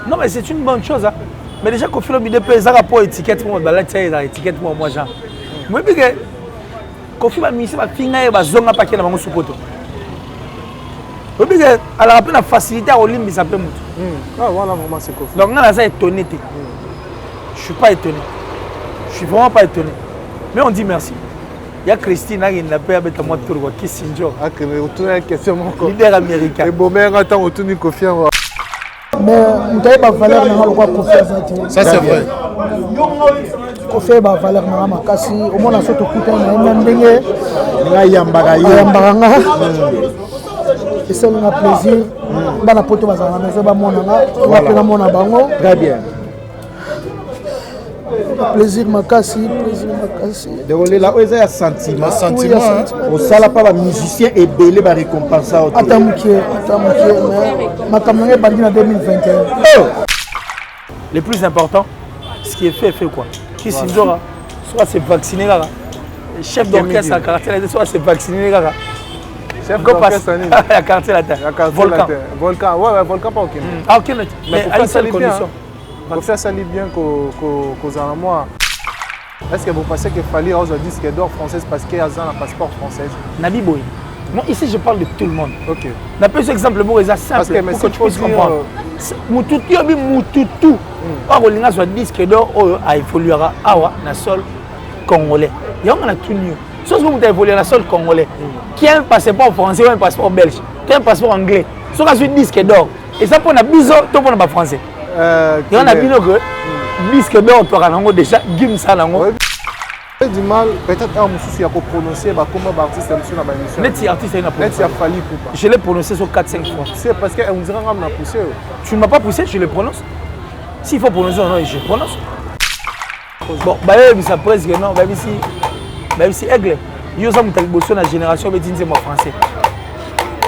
Non, mais c'est une bonne chose. Hein. Mais déjà, quand on fait le ça rapport étiquette, moi, là, tu sais, étiquette, moi, genre. Moi, puis que, quand on fait la mission, il y a une zone à paquet dans mon sous-poto. Oui, puis que, à la rappel, la facilité à Olimbe, ça peut monter. Ah, voilà, vraiment, c'est cool. Donc, là, ça étonné. Je ne suis pas étonné. Je ne suis vraiment pas étonné. Mais on dit merci. Il y a Christine qui n'a pas été à moi de qui Sinjo. Ah, que retourne à la question, mon corps. Leader américain. Et bon, mais attends, retourne une confiance. Mais vous n'avez pas valeur dans le confiance. Ça, c'est vrai. Kofi ba valeur na makasi au moins na soto kuta na ndenge nga yambara et ça nous a plaisir bana poto bazana mais ba mona nga na mona bango très bien plaisir makasi désolé là où ça sentiment au sala pas ba musicien et belé ba récompense atamukie mais makamanga bandi na 2021 le plus important ce qui est fait quoi. Qui Sinjora, soit c'est vacciné là. Chef d'orchestre à quartier là, soit c'est vacciné là. Chef d'orchestre à quartier là. Volcan. Volcan, ouais, volcan pas ok. Ah ok, mais à une seule condition. Pour faire ça bien qu'aux Allemands. Est-ce que vous pensez qu'il fallait un disque d'or française parce qu'il y a un passeport français? Nabi Boy. Moi ici je parle de tout le monde. Ok. La plus exemple mot est simple pour que tu puisses comprendre. Mututu obi mututu. Or linga soit disque d'or a évolué awa na sol congolais. Il y a un tout new. Sauf que vous avez évolué na sol congolais. Qui a un passeport français ou un passeport belge, qui a un passeport anglais. Sauf que c'est disque d'or. Et ça pour na biso to pour na français. Il y a un bino que disque d'or to rango déjà gim ça nango. Du mal, peut-être un monsieur qui a prononcé comment artiste sur la émission. Net artiste il n'a pas. Je l'ai prononcé sur 4-5 fois. C'est parce qu'on dirait qu'on m'a poussé. Tu ne m'as pas poussé, je le prononce. S'il faut prononcer non, je prononce. Bon, bah ça presque non, bah ici aigle. Yo ça m'tal bosso na génération be dinze moi français.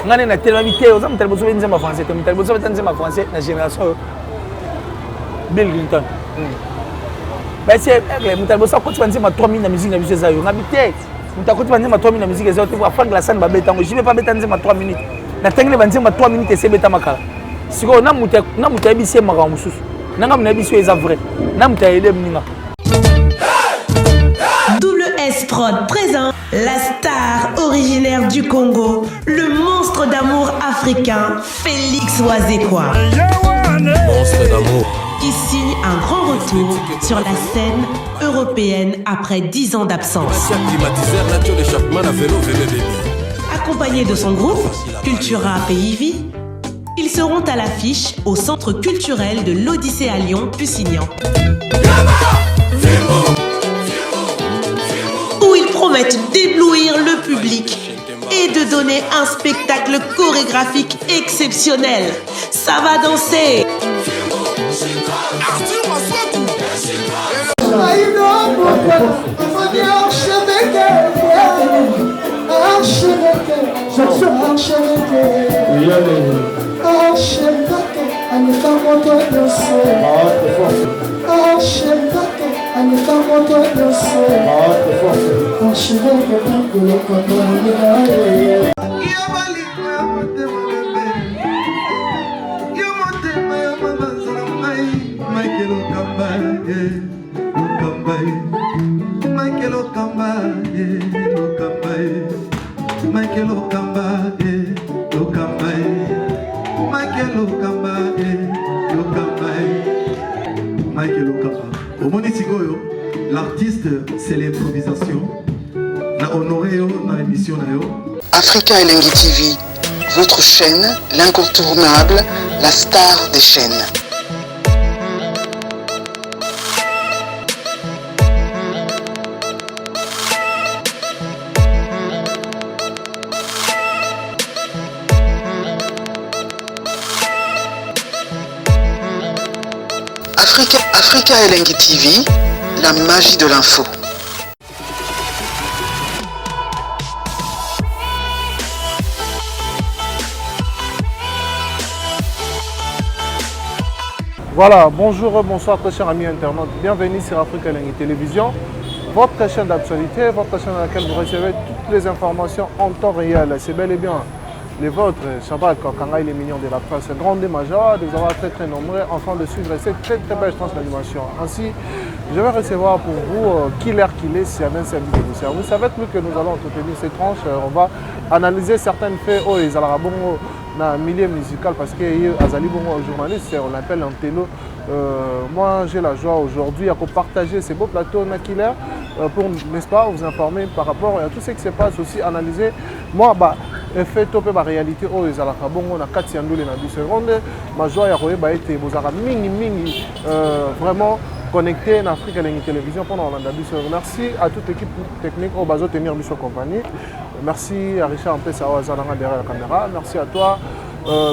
Ngane na tellement vite, yo ça m'tal bosso be dinze moi français, m'tal bosso be dinze moi français na génération Bill Clinton. Bah c'est aigle, m'tal bosso quand tu vas dire ma 3000 na musique na biso ça yo, ngabité. M'tal quand tu vas dire ma 3000 na musique ça tu vas faire glaçane ba betango, je vais pas betanze ma 3 minutes. Na tengele banze ma 3 minutes et c'est beta makala. Siko na muta ebisi maka mususu. Nanga mna ebisi eza vrai. Na muta aide mninga. Double S Prod présent la star originaire du Congo, le monstre d'amour africain, Félix Wazekwa. Monstre d'amour. Qui signe un grand retour sur la scène européenne après 10 ans d'absence. Accompagné de son groupe, Cultura Pays Vie, ils seront à l'affiche au Centre culturel de l'Odyssée à Lyon, Pusignan. Où ils promettent d'éblouir le public et de donner un spectacle chorégraphique exceptionnel. Ça va danser. L'artiste, c'est l'improvisation. Na honoré dans l'émission. Africa Elengi TV, votre chaîne, l'incontournable, la star des chaînes. Africa Elengi TV, la magie de l'info. Voilà, bonjour, bonsoir très chers amis internautes. Bienvenue sur Africa Elengi Télévision, votre chaîne d'actualité, votre chaîne dans laquelle vous recevez toutes les informations en temps réel. C'est bel et bien les vôtres, Shadrach Kanga, il est mignon de la presse, grande major, de vous avoir très très nombreux enfants de suivre cette très très belle transmission. Ainsi, je vais recevoir pour vous Killer Kilé, si un service de vous. Vous savez que nous allons entretenir ces tranches, on va analyser certains faits, oh, ils allaient bon dans le milieu musical parce que Azali bon journaliste, on l'appelle un télo. Moi, j'ai la joie aujourd'hui à partager ces beaux plateaux na Killer pour, n'est-ce pas, vous informer par rapport à tout ce qui se passe aussi, analyser. Moi, bah, fait topé ma réalité oh ils allaient bon on a 4 yandoule na 10 secondes. Ma joie à royer bah été vous avez mingi vraiment connecté en Afrique à la télévision pendant la merci à toute l'équipe technique au bazo tenir mission compagnie. Merci à Richard Mpesa derrière la caméra. Merci à toi.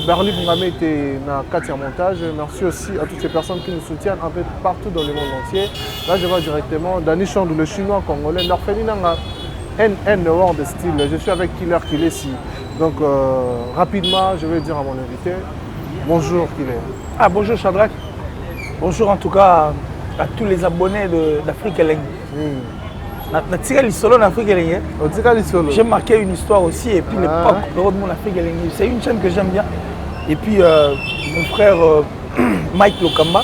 Berly Mungame était dans 4e montage. Merci aussi à toutes ces personnes qui nous soutiennent un peu partout dans le monde entier. Là, je vois directement Dani Chandou, le chinois congolais. NN World de style. Je suis avec Killer Kilé ici. Donc, rapidement, je vais dire à mon invité bonjour Killer. Ah, bonjour Shadrach. Bonjour en tout cas à tous les abonnés d'Afrique Elengi. J'ai marqué une histoire aussi et puis l'époque de mon Afrique Elengi. C'est une chaîne que j'aime bien. Et puis mon frère Mike Lokamba,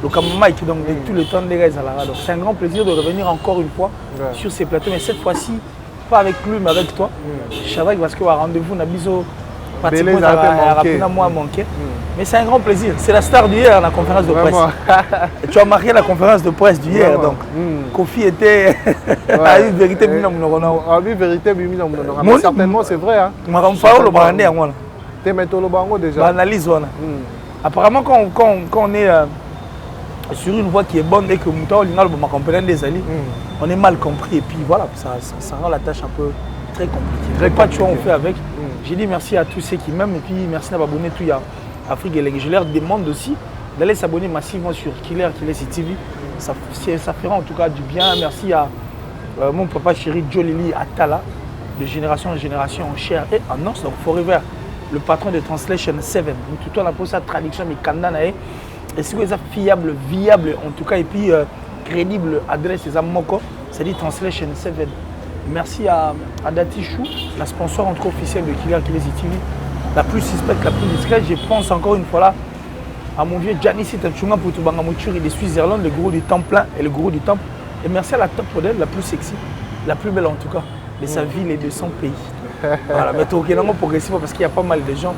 Lokamba Mike, donc de tout le temps des gars à la donc c'est un grand plaisir de revenir encore une fois sur ces plateaux, mais cette fois-ci pas avec lui mais avec toi. Shadrach parce que rendez-vous na biso pratiquement à manquer. Mais c'est un grand plaisir. C'est la star d'hier à la conférence de presse. Et tu as marqué la conférence de presse d'hier. Donc, Kofi était à une vérité. Certainement, c'est vrai. Analyse. Apparemment, quand on est sur une voie qui est bonne et que on est mal compris. Et puis voilà, ça rend la tâche un peu très compliquée. Pas de choix, on fait avec. J'ai dit merci à tous ceux qui m'aiment et puis merci d'abonner tout à Afrique Elengi. Je leur demande aussi d'aller s'abonner massivement sur Killer TV. Ça fera en tout cas du bien. Merci à mon papa chéri Jolili Atala, de génération en génération en chair et en os. Donc Forever, le patron de Translation 7. Tout on a posé sa traduction, mais Kandanae. Et si vous êtes fiable, viable en tout cas, et puis crédible, adresse les Amoko, c'est dit Translation 7. Merci à Dati Chou, la sponsor entre officielle de Killer TV, la plus suspecte, la plus discrète. Je pense encore une fois là à mon vieux Gianni Sitachunga pour tout Bangamouture et de Suisse-Irlande, le gourou du temps plein et le gourou du temple. Et merci à la top modèle, la plus sexy, la plus belle en tout cas, de sa ville et de son pays. Voilà, mais tout est progressif parce qu'il y a pas mal de gens.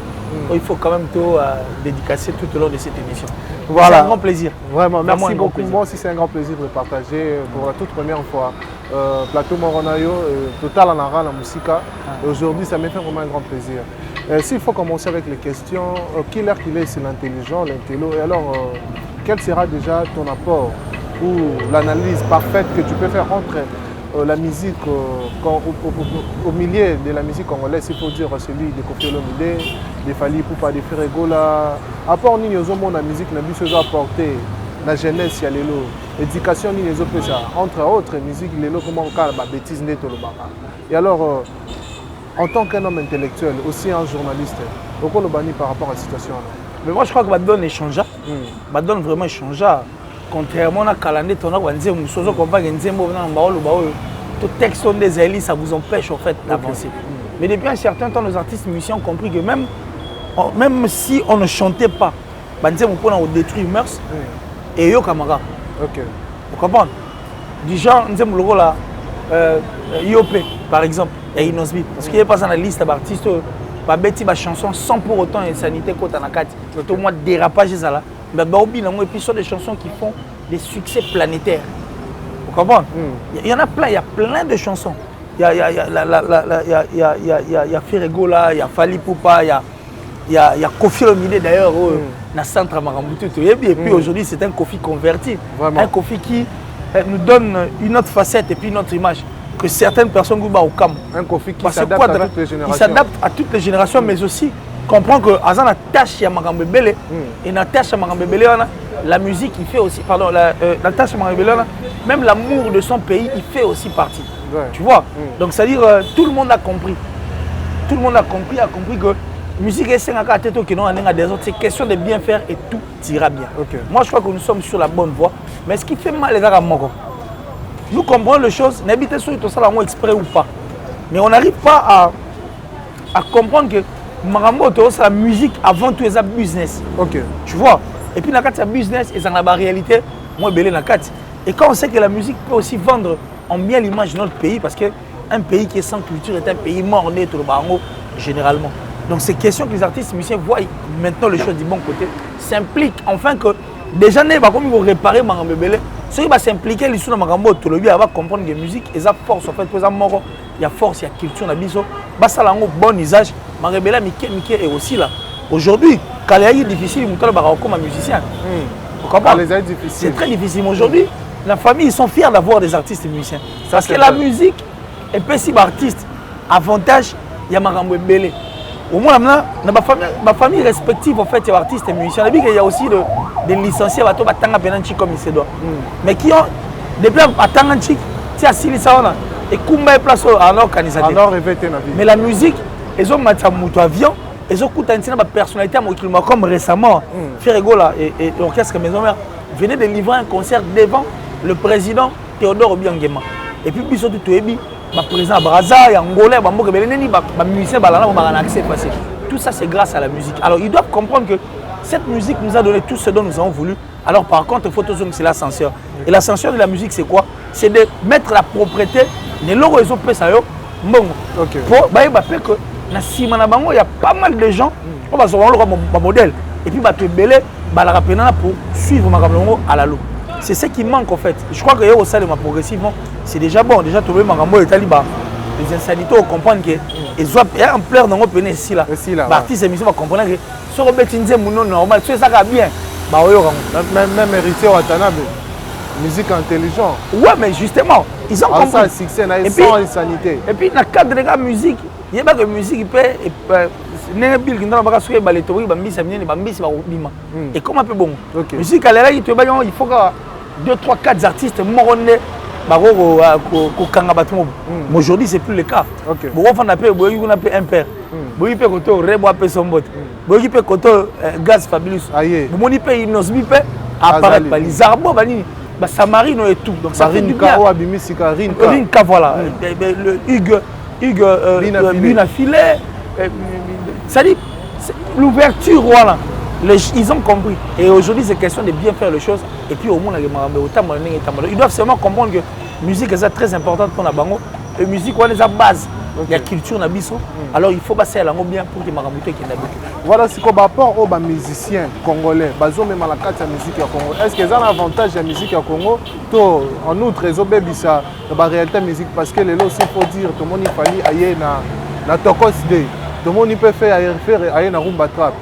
Il faut quand même tout dédicacer tout au long de cette émission. Voilà. C'est un grand plaisir. Vraiment, merci beaucoup. Moi aussi, c'est un grand plaisir de partager pour la toute première fois. Plateau Moronayo, Total en Ara, la musique. Aujourd'hui, ça me fait vraiment un grand plaisir. S'il faut commencer avec les questions, Killer Kilé, c'est l'intelligent, l'intello. Et alors, quel sera déjà ton apport ou l'analyse parfaite que tu peux faire entre la musique au milieu de la musique congolaise, il faut dire celui de Kofi Olomide, de Fally Ipupa, de Ferregola. Apport ni nous avons la musique, nous avons apporté la jeunesse, il y a l'élo, l'éducation ni nous avons ça. Entre autres musique, l'élo comment on parle, bêtise net au baba. Et alors, en tant qu'un homme intellectuel, aussi un journaliste, pourquoi le banni par rapport à la situation? Mais moi je crois que Badon est changeant. Badon vraiment est changeant. Contrairement à Kalandé, ton texte des élites, ça vous empêche en fait d'avancer. Mais depuis un certain temps, nos artistes musiciens ont compris que même si on ne chantait pas, on détruit mœurs et yo camarade. Vous comprenez? Du genre, IOP par exemple, et Inosbi. Parce qu'il n'y a pas dans la liste d'artistes qui ont chanson sans pour autant une sanité côté Nakati. Au moins dérapage là. Mais et puis sur des chansons qui font des succès planétaires. Vous comprenez? Il y en a plein, il y a plein de chansons. Il y a Ferregola, il y a Fally Ipupa, il y a Kofi Olomide d'ailleurs au centre Marambutu. Et puis aujourd'hui c'est un Kofi converti. Vraiment. Un Kofi qui nous donne une autre facette et puis une autre image que certaines personnes goûtent au Cam. Un Kofi qui s'adapte à toutes les générations. Il s'adapte à toutes les générations, mais aussi comprend que Azan a tâche à Magambebele et na tâche à Magambebele la musique il fait aussi la tâche à Magambebele même l'amour de son pays il fait aussi partie. Tu vois? Donc c'est à dire tout le monde a compris. Tout le monde a compris que musique est c'est question de bien faire et tout ira bien. Moi je crois que nous sommes sur la bonne voie, mais ce qui fait mal les gars nous comprenons les choses, n'habitez sur tout ça exprès ou pas. Mais on n'arrive pas à comprendre que Marambo, c'est la musique avant tout, c'est un business. Ok. Tu vois. Et puis, dans le business, et dans la réalité, moi, je suis dans et quand on sait que la musique peut aussi vendre en bien l'image de notre pays, parce qu'un pays qui est sans culture est un pays mort-né, tout le barango, généralement. Donc, c'est question que les artistes musiciens voient maintenant les choses du bon côté, s'impliquent, enfin que déjà, comme ils vont réparer Marambo Belé, ceux qui vont s'impliquer, ils sont dans Marambo, tout le monde va comprendre que la musique, ils ont force, en fait, il y a force, il y a culture, il y a ça a un bon usage. Marambo Belé, Mickey est aussi là. Aujourd'hui, quand il est difficile, il y a comme un musicien. Vous comprenez? C'est très difficile. Aujourd'hui, la famille, ils sont fiers d'avoir des artistes et musiciens. Parce que la musique, et puis si l'artiste, avantage, il y a Marambo Belé. Au moins, dans ma famille respective, en fait, il y a artistes et musiciens. Il y a aussi des licenciés comme il se doit. Mais qui ont, depuis à Tanganchik, tu as Sili Sawana, et Kumba est place en organisation. Mais la musique, ils ont mis un avion, ils ont écouté une personnalité comme récemment, Ferregola et l'orchestre Maison Mère venaient de livrer un concert devant le président Théodore Obiangema. Et puis, ils ont tout ébi. Le président Braza, Angolais, les musiciens, tout ça c'est grâce à la musique. Alors ils doivent comprendre que cette musique nous a donné tout ce dont nous avons voulu. Alors par contre, il faut toujours que c'est l'ascenseur. Et l'ascenseur de la musique c'est quoi? C'est de mettre la propriété de l'euro et bon. Pour que il y a pas mal de gens qui ont modèle. Et puis pour suivre à la loupe. C'est ce qui manque en fait. Je crois que au sein de ma progressivement, c'est déjà bon. Déjà, tout le monde les insanités vont comprendre que ils ont un pleur dans le ici là. L'artiste émission va comprendre que ce que c'est normal, c'est ça qui bien. Même héritier Watanabe, musique intelligente. Ouais, mais justement, ils ont compris. Ça, succès, sans insanité. Et puis, dans le cadre de la musique, il y a pas que musique peut. Et comment un peu bon. Musique, il faut que 2, 3, 4 artistes moronnés. Aujourd'hui, ce n'est plus le cas. On appelle un père. On appelle Rebo appelle son bot. On appelle Gaz Fabulous. On appelle Inosbi apparaît par les arbres. Samarine et tout. Donc ça fait du bien. Rinka, voilà. Le Hugues Lina Filet. Ça dit, l'ouverture, voilà. Ils ont compris. Et aujourd'hui, c'est question de bien faire les choses. Et puis, au moins, ils doivent seulement comprendre que la musique est très importante pour la bango. La musique, c'est la base. Il y a la culture, alors il faut passer à la bien pour que les marabouts qui voilà ce qu'on rapport aux musiciens congolais. Même à la carte de la musique au Congo. Est-ce qu'ils ont un avantage de la musique au Congo? En outre, ils ont la réalité de la musique. Parce que les lots, il faut dire que tout le monde il fallait aller dans Tokos Day. Tout le monde peut faire aller dans Rumba Trap.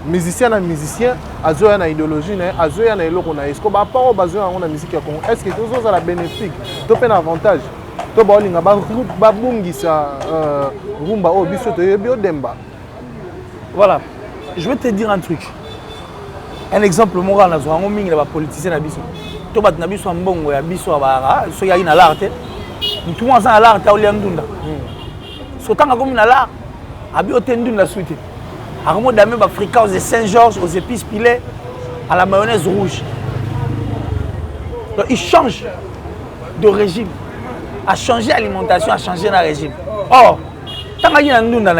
Musicien na musicien, azo ya na idéologie, azo ya na eloko na est-ce que ba rapport bazo ya na musique ya Congo, est-ce que tous ça la bénéfique, to pe na avantage, to ba linga ba bungisa rumba o biso to yebi o demba. Voilà, je vais te dire un truc. Un exemple moral na zo ngo mingi na ba politicien na biso. To bat na biso mbongo ya biso ba so ya ina l'art. Tout le monde a l'art ta oli ndunda. So tanga comme na l'art, abi o tendunda suite. Armand Damé va fréquenter aux Saint-Georges, aux épices pilées, à la mayonnaise rouge. Donc, il change de régime, a changé l'alimentation, a changé le régime. Or, tant qu'il y a un ndunda,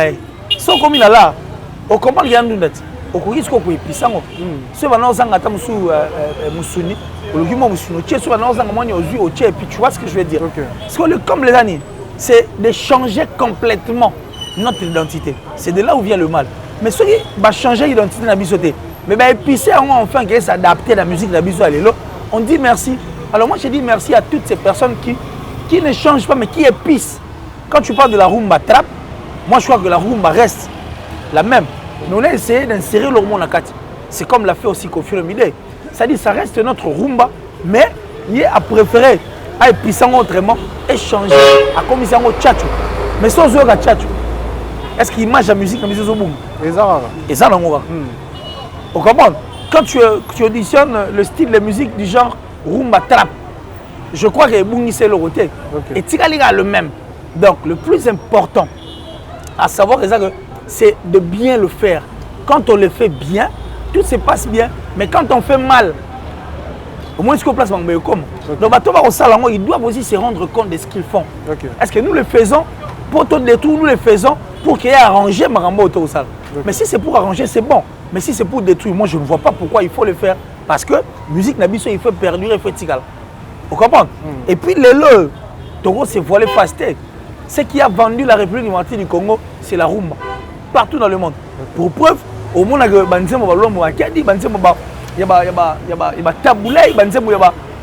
si on combine là, on comprend qu'il y a un ndunda. On connaît ce qu'on peut épicer. Si on a un zanga musuni, on a musuni, si on a un zanga et puis tu vois ce que je veux dire. Parce que comme les années, c'est de changer complètement notre identité. C'est de là où vient le mal. Mais ceux qui vont changer l'identité de la bisoté, mais épicer enfin qui s'adapter à la musique de la bisoté, on dit merci. Alors moi je dis merci à toutes ces personnes qui ne changent pas mais qui épicent. Quand tu parles de la rumba trap, moi je crois que la rumba reste la même. Mais on a essayé d'insérer l'hormone à 4. C'est comme l'a fait aussi Koffi Olomide. C'est-à-dire ça reste notre rumba, mais il est à préférer à épicer autrement et changer à comme ils sont au tchatchou. Mais sans eux à tchatchou. Est-ce qu'il mange la musique dans les musique et ça, non. On comprend. Quand tu auditionnes le style de musique du genre rumba trap, je crois que Bungi c'est le côté. Et Tikali a le même. Donc le plus important à savoir c'est de bien le faire. Quand on le fait bien, tout se passe bien. Mais quand on fait mal, au moins ce qu'on place dans le comme. Donc ils doivent aussi se rendre compte de ce qu'ils font. Est-ce que nous le faisons pour tout détour, nous le faisons pour qu'il y ait arrangé Marambo autour de ça. Mais si c'est pour arranger, c'est bon. Mais si c'est pour détruire, moi je ne vois pas pourquoi il faut le faire. Parce que musique Nabiso, il faut perdurer, il faut être égal. Vous comprenez? Et puis le Togo s'est voilé fasté. Ce qui a vendu la République démocratique du Congo, c'est la rumba. Partout dans le monde. Pour preuve, au monde, il y a Taboulay, il y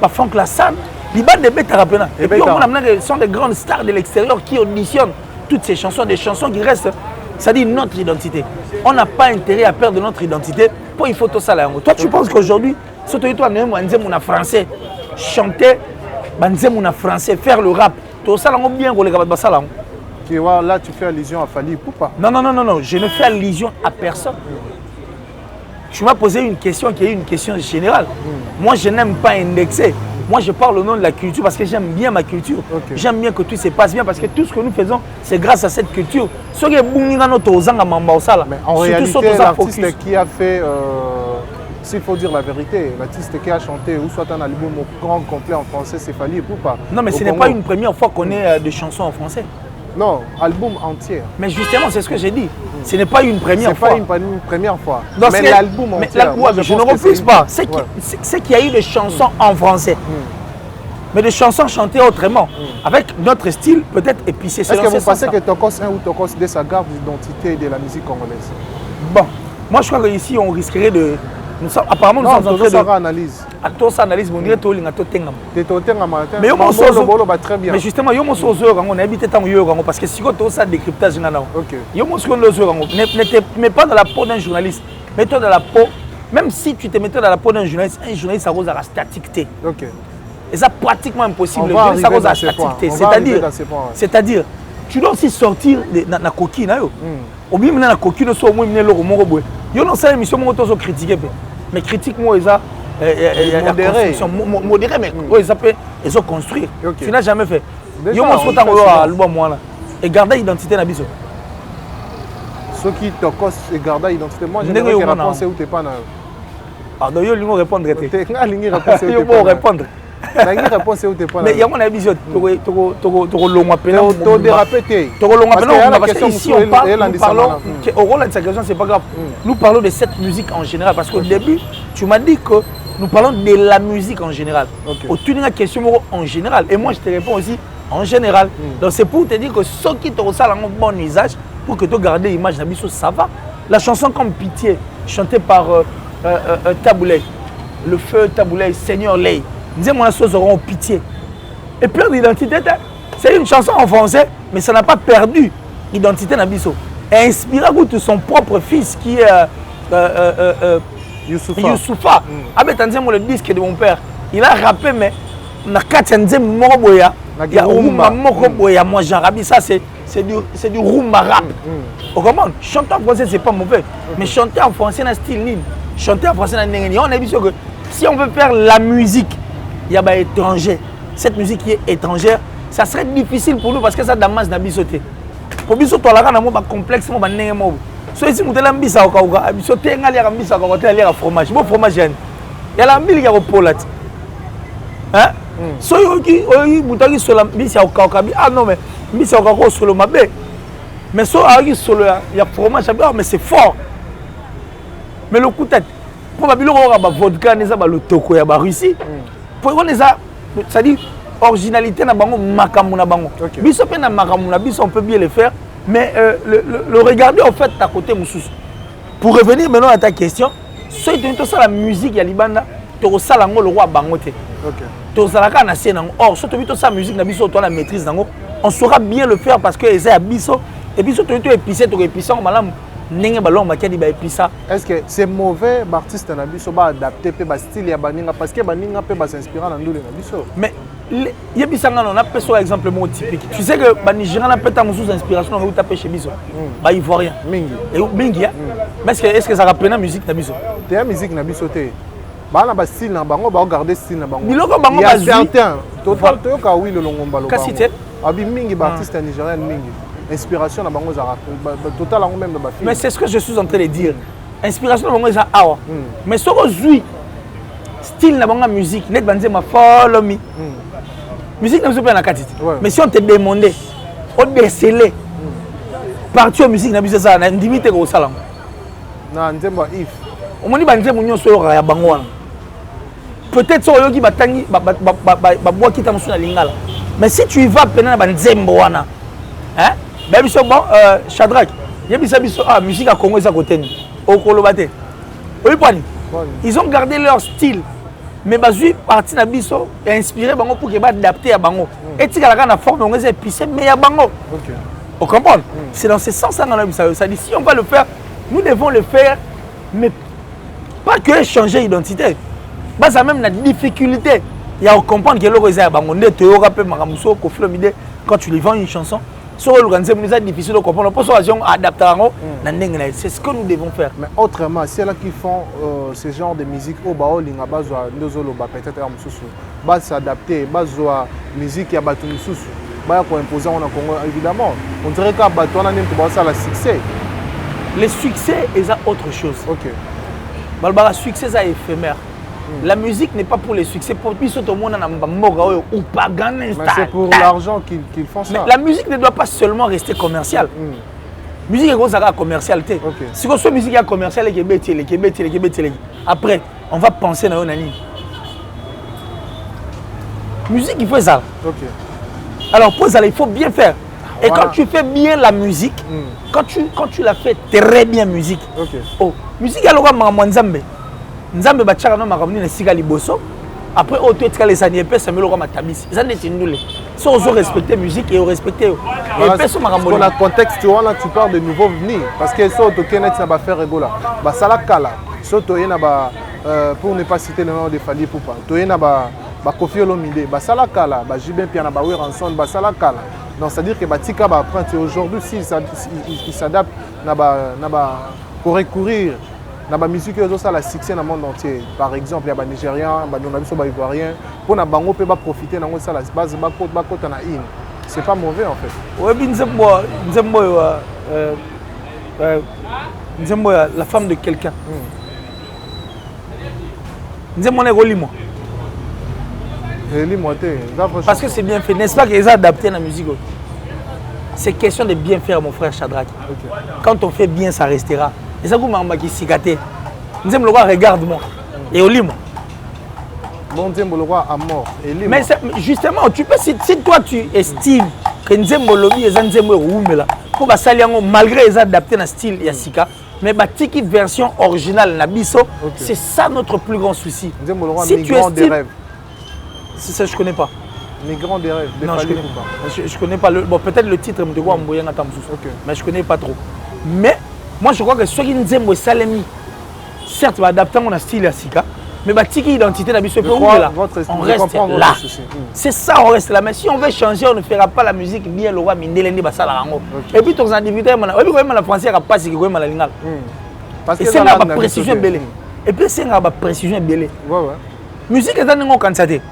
a Franck Lassane, il y a des bêtes à et puis on sont des grandes stars de l'extérieur qui auditionnent toutes ces chansons, des chansons qui restent, c'est-à-dire notre identité. On n'a pas intérêt à perdre notre identité pour une photo ça là. Toi tu penses qu'aujourd'hui, surtout toi, on français, chanter, on français, faire le rap, tout ça là bien pour les gars de ça là. Là tu fais allusion à Fali Poupa. Non, je ne fais allusion à personne. Tu m'as posé une question qui est une question générale. Moi je n'aime pas indexer. Moi, je parle au nom de la culture parce que j'aime bien ma culture. Okay. J'aime bien que tout se passe bien parce que tout ce que nous faisons, c'est grâce à cette culture. Mais en réalité, l'artiste qui a fait, s'il faut dire la vérité, l'artiste qui a chanté ou soit un album au grand complet en français, c'est Fali Poupa. Non, mais ce n'est pas une première fois qu'on ait des chansons en français. Non, album entier. Mais justement, c'est ce que j'ai dit. Ce n'est pas une première fois. Ce n'est pas une première fois. Mais l'album entier. Je ne refuse pas. C'est qu'il y a eu des chansons en français. Mais des chansons chantées autrement. Avec notre style, peut-être épicé. Est-ce que vous pensez que Tokos 1 ou Tokos 2, ça garde l'identité de la musique congolaise? Bon, moi je crois qu'ici, on risquerait de... Apparemment, nous sommes en train de... analyse. Tout ça analyse, on dirait tout le monde. Mais justement, il y a des choses on habite dans le parce que si on a ça décryptage, il y a des choses ne mets pas dans la peau d'un journaliste, mets-toi dans la peau, même si tu te mettais dans la peau d'un journaliste, un journaliste, ça rose à la staticité. Et ça pratiquement impossible, ça rose à la staticité. C'est-à-dire, tu dois aussi sortir de la coquille. Au milieu de la coquille, il y a une émission qui est critiquée. Mais critique, moi, modéré, mais ils ont construit. Tu n'as jamais fait. Il y a un album et garder l'identité de Nabiso. Ceux qui te causent et garder l'identité, moi, je ne vais pas répondre où tu n'es pas. Ah, donc, ils vont répondre. Ils vont répondre. Mais il y a mon avis, ici on parle, au rôle de cette question, c'est pas grave. Nous parlons de cette musique en général parce qu'au début, tu m'as dit que nous parlons de la musique en général. Au tu la question en général. Et moi, je te réponds aussi en général. Donc c'est pour te dire que ceux qui te ressentent un bon usage, pour que tu gardes l'image d'Abisso, ça va. La chanson comme Pitié, chantée par Taboulay, le feu Taboulay, Seigneur Lay. Disais mon assos auront pitié. Et perdre l'identité, c'est une chanson en français, mais ça n'a pas perdu l'identité d'Abisso. Et inspiré de son propre fils qui est Youssoufa. Le disque de mon père, il a rappé, mais moi j'arabe, ça c'est du rumba rap. Chanter en français, c'est pas mauvais. Mais chanter en français, c'est un style libre. Chanter en français, on a dit que si on veut faire la musique, il y a des étrangers. Cette musique qui est étrangère, ça serait difficile pour nous parce que ça damage na bisoté. Pour bisoto la kana mo ba complexe mo ba ndenge mo. So ici mutela mbisa okauka, bisoté ngali ya mbisa ko hôtel ya fromage. Bo fromage yani. Ya la mbili ya ko polati. Hein? So oyi mutaki sola mbisa okauka bi ah non mais mbisa okauka solo mabe. Mais so aki solo ya fromage ah mais c'est fort. Mais le coup tête pour ba biloko ba vodka neza ba lotoko ya ba Russie. C'est-à-dire, originalité na bango, makamou na bango. Biso pe na makamou na biso, on peut bien le faire, mais le regarder en fait à côté moussous. Pour revenir maintenant à ta question, si tu as la musique, il y a Libanda, tu as le roi bangote. Tu as la scène. Or, si tu as la musique, tu as la maîtrise, on saura bien le faire parce que c'est à biso. Et puis, si tu as épicé, tu as épicé, est-ce que c'est mauvais l'artiste na biso ba adapter pe ba style ya baninga parce que baninga pe ba s'inspirer na ndule na biso? Mais yebisanga on a par exemple mot typique. Tu sais que ba Nigérian na peta musu inspiration on taper chez biso. Ba ivoirien. Mingi. Et mingi. Mais est-ce que ça rappelle la musique na biso? Te la musique na biso te. Ba na ba style na bango ba garder style na bango. Biloko bango ba certain. Total to ka oui le longomba lo. Kasi te. Abi mingi ba artiste nigérien mingi. Inspiration na bango za total en même de ba film. Mais c'est ce que je suis en train de dire. Inspiration na bango za awa. Mais ce que zui style na bango musique net banze ma follow me. Musique na biso pe na katiti. Mais si on te demandait on déceler parti au musique na biso ça na ndimite ko sala na nzembo if omoni ba nzembo nyonso yo ya bango wana peut-être so yoki batangi ba bois kita musu na lingala mais si tu y vas pena ba nzembo wana hein ba biso bon Shadrach yebisa biso musique à Congo eza koteni okoloba te oui pani ils ont gardé leur style mais bazui parti na biso et inspiré bango pour que ba adapter à bango et tika la na forme on est épicé mais ya bango OK on comprend c'est dans ce sens là ça dit si on va le faire nous devons le faire mais pas que changer d'identité bah ça même la difficulté il y a à comprendre que l'organisé à bango nde to yoka pe makamuso ko filomide quand tu lui vends une chanson sur l'organisé c'est difficile de comprendre pour ça adapter c'est ce que nous devons faire mais autrement c'est là qui font ce genre de musique au baolinga bazwa ndozolo ba peut-être à mususu ba s'adapter bazwa musique ya batu mususu ba ko imposer en Congo évidemment on dirait que batu on a même tout ça la succès le succès est autre chose OK balbara succès ça éphémère la musique n'est pas pour les succès pour tout le monde ou pas gagner mais c'est pour l'argent qu'ils font ça mais la musique ne doit pas seulement rester commerciale musique est grosse commercialité si on soit musique commerciale après on va penser dans une musique il faut ça alors pour ça il faut bien faire et quand tu fais bien la musique quand tu la fais très bien musique musique alors Nzambe Nzambe bachaka no makamni na sika liboso après auto etkale sani epesa melo kwa matabisi ça ne tindule si on respecter musique et on respecter epesa makambo dans le contexte là tu parles de nouveaux venus parce que so to kenet na ba faire rigola ba sala kala so to yena ba pour ne pas citer le nom de Fally Ipupa to yena ba Koffi Olomide ba sala kala ba Jibin Piana ba Weranson ba sala kala donc c'est à dire que ba tika ba apprendre aujourd'hui si il s'adapte na ba pour recourir dans la musique ça la succès dans le monde entier par exemple il y a des Nigériens des Ivoiriens pour na bango peut profiter dans ça la base ba côté na in c'est pas mauvais en fait ouais nzembo la femme de quelqu'un nzembo na golimo parce que c'est bien fait n'est-ce pas qu'ils ont adapté la musique c'est question de bien faire mon frère Shadrach quand on fait bien ça restera. Et ça, vous qui cicaté. Nous aimons le roi, regarde-moi. Et au lit. Bon, nous aimons le roi à mort. Mais justement, tu peux, si toi tu estimes que nous aimons le roi, nous aimons pour que malgré les adaptés dans le style Yassika, mais la version originale Nabiso, c'est ça notre plus grand souci. Nous aimons le roi si migrant des rêves. C'est ça, je ne connais pas. Migrant des rêves. Non, je ne connais pas. Je connais pas. Bon, peut-être le titre, mais je ne connais pas trop. Mais moi je crois que ceux qui nous aiment Salemi, certes, va adapter mon style à Sika, mais bah tiki identité d'habitude on reste là. C'est ça, on reste là. Mais si on veut changer, on ne fera pas la musique bien le roi Mindelendi Basalarango. Et puis tous les individus, et puis quand même la française a pas si que quand même la linga. Et c'est là la précision belée. Et puis c'est là la précision belée. Musique est dans le candidat.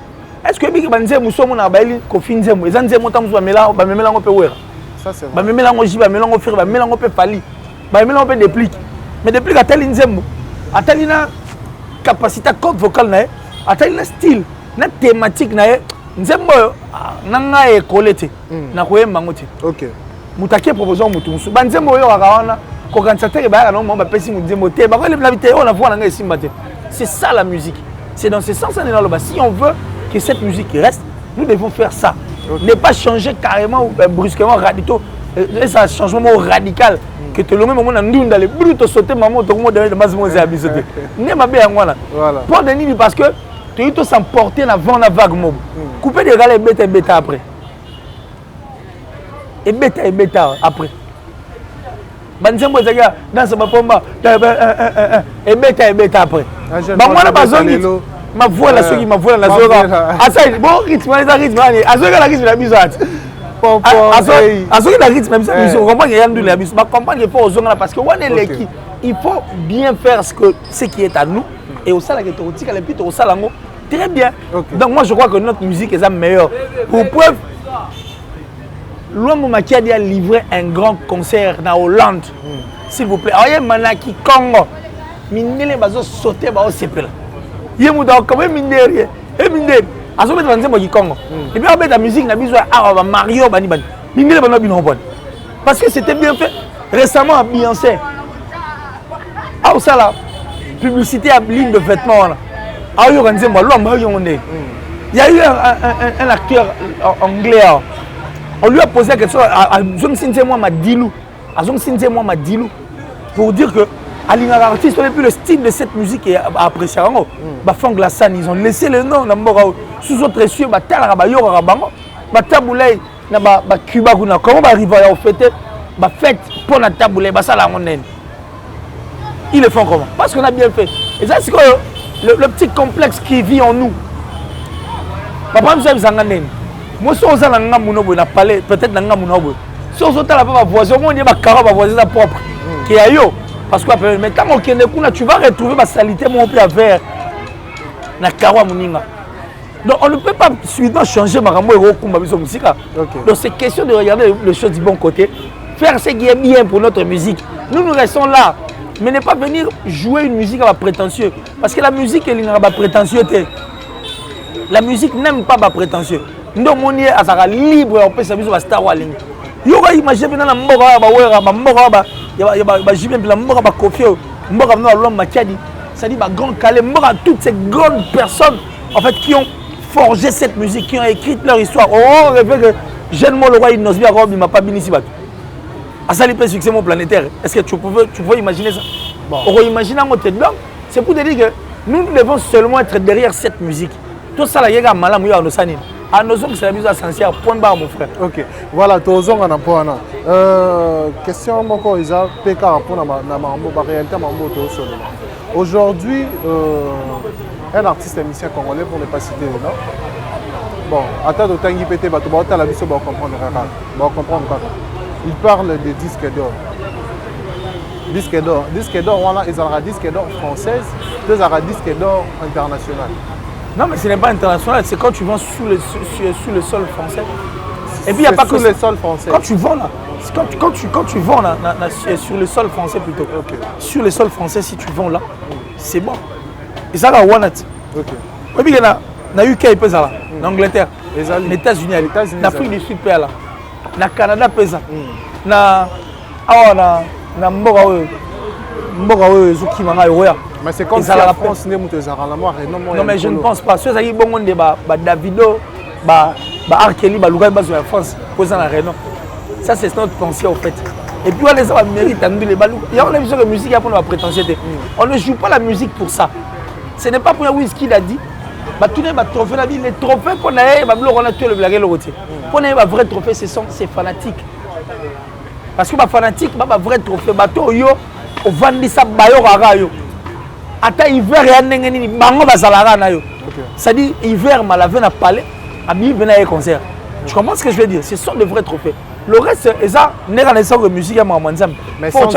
Est-ce que biki banze musomo na baili Koffi Nzembo, ezan Nzembo tamusu ba melango pe wera. Ça c'est vrai. Ba melango jiba, melango frère, ba melango pe Fally. Bah, mais là on peut dépliquer. Mais dépliquer à tel Nzembo, à tel capacité à corde vocale, à tel style, na thématique na Nzembo nanga écolete, na koye mangote. OK. Mutaki proposition mutusu. Ba Nzembo yo akawana ko kansateur ba na mo ba pesi Nzembo te, ba ko le vidéo on la voit nanga esimba te. C'est ça la musique. C'est dans ce sens là là si on veut que cette musique reste, nous devons faire ça. Ne pas changer carrément ou brusquement radical. C'est un changement radical. Que tout le monde a dit les brutes sauter maman tout le monde dans base moi abisote ne ma bien voilà pour devenir parce que tu es s'emporter avant la vague mob couper des galets bêta après et bêta après banzembo zaga dans ce mapomba et bêta après ba moi pas zone ma voix la soki ma voix la zoga asa bon rythme les rythme azoga la rythme la bizate la rythme même on comprend qu'il y a une abus mais comprendre qu'il faut aux parce que on est l'équipe il faut bien faire ce qui est à nous et au sala que tu as les pito au salango très bien donc moi je crois que notre musique est la meilleure pour preuve l'homme qui a livré un grand concert en Hollande s'il vous plaît ayez manaki Congo minele bazo sauter ba au sepela yemuda quand même minere et minere azo mettre Nzembo ki Congo et puis on met la musique na biso ah Mario bani bini bano bino bon parce que c'était bien fait récemment à Beyoncé. Ah, ça là, publicité à ligne de vêtements. Ah, il y a eu un acteur anglais. On lui a posé la question à Madilou pour dire que l'artiste n'a plus le style de cette musique et apprécié. Ils ont laissé le nom. Sous autres cieux, Cuba, comment on arrive à fêter fête pour la taboulée, ils le font comment? Parce qu'on a bien fait. Et ça, c'est le petit complexe qui vit en nous. Papa, nous sommes moi, si on a un palais, peut-être dans un si on a un voisin, on dit que voisin propre. Qui est yo. Parce que mais quand tu vas retrouver la salité mon pied à verre. Donc on ne peut pas subitement changer ma musique. Donc c'est question de regarder les choses du bon côté. Faire ce qui est bien pour notre musique. Nous restons là. Mais ne pas venir jouer une musique à la prétentieux. Parce que la musique, elle n'a pas prétentieux. La musique n'aime pas ma prétentieux. Nous sommes libre, on peut s'amuser à Star Wars. Il y a imagine maintenant toutes ces grandes personnes en fait, qui ont forgé cette musique, qui ont écrit leur histoire. Oh, que jeune le roi Inosbi il m'a pas béni ici. À ça, les succès planétaire. Est-ce que tu peux imaginer ça? On va imaginer un mot. C'est pour te dire que nous devons seulement être derrière cette musique. Tout ça, il y a malam ou sanine. À nos hommes, c'est la musique essentielle. Point barre, mon frère. Ok. Voilà, tous les hommes en point. Question, mon corps, ils ont PK pour la réalité. Aujourd'hui, un artiste et musicien congolais, pour ne pas citer le nom. Bon, à ta de Tanguy Pété, tu vas la vie, tu vas comprendre. Il parle de disques d'or. Disque d'or, voilà, ils ont un disque d'or française, deux ont un disque d'or international. Non, mais ce n'est pas international, c'est quand tu vends sous le sol français. Et puis il n'y a pas que le sol français. Quand tu vends là, quand tu vends là, sur le sol français plutôt. Okay. Sur le sol français, si tu vends là, c'est bon. Et ça va one it. Ok. Et puis il y a na UK il pèse là, en Angleterre, les États-Unis, l'Afrique du Sud là, na Canada pèse. Na mais c'est comme si la France n'est pas non, mais je ne pense pas. Ceux qui ont des Davido, Arkeli, la France, posant la Renault. Ça, c'est notre pensée en fait. Et puis, on les a mérite. Il y a une musique qui a pour la prétention. On ne joue pas la musique pour ça. Ce n'est pas pour la whisky qu'il a dit. Les trophées qu'on a, on a tué le blague. Pour un vrai trophée, c'est fanatique. Parce que les fanatiques, un vrai trophée, on vend ça bayo. Ata hiver ya ndenge nini bango bazalaka na yo. C'est-à-dire hiver malavé na palais, abi vena y concert. Tu comprends ce que je veux dire? Ce sont de vrais trophées. Le reste est ça n'est pas nécessaire que musique à Manzam. Mais sans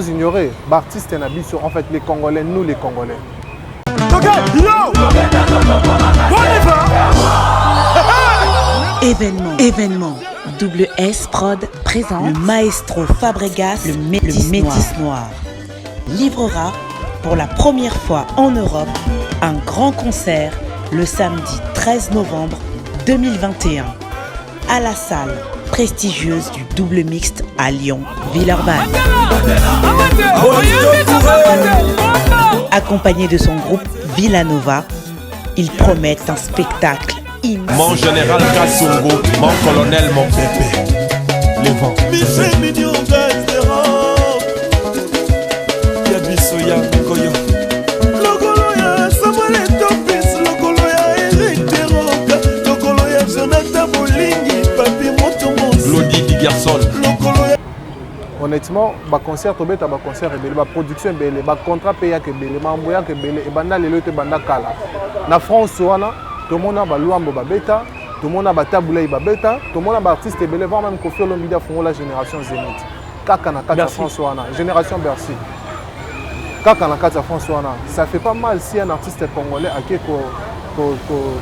ignorer, l'artiste et Nabiso, en fait les Congolais, nous les Congolais. Événement. Double S Prod présente le maestro Fabregas, le Métis Noir. Livrera pour la première fois en Europe un grand concert le samedi 13 novembre 2021 à la salle prestigieuse du Double Mixte à Lyon, Villeurbanne. Accompagné de son groupe Villanova, il promet un spectacle immense. Mon général Kassungo, mon colonel, mon bébé. Les vents. Honnêtement, le concert est un concert, la production est le contrat payé, le membre est le banda le banda kala. Na France, tout le monde a louambo babeta, tout le monde a taboulé babeta, tout le monde a artiste et belé, voire même Kofi Olomide font la génération Zénith. Kaka na kata France génération Bercy. Kaka na kata France ça fait pas mal si un artiste congolais a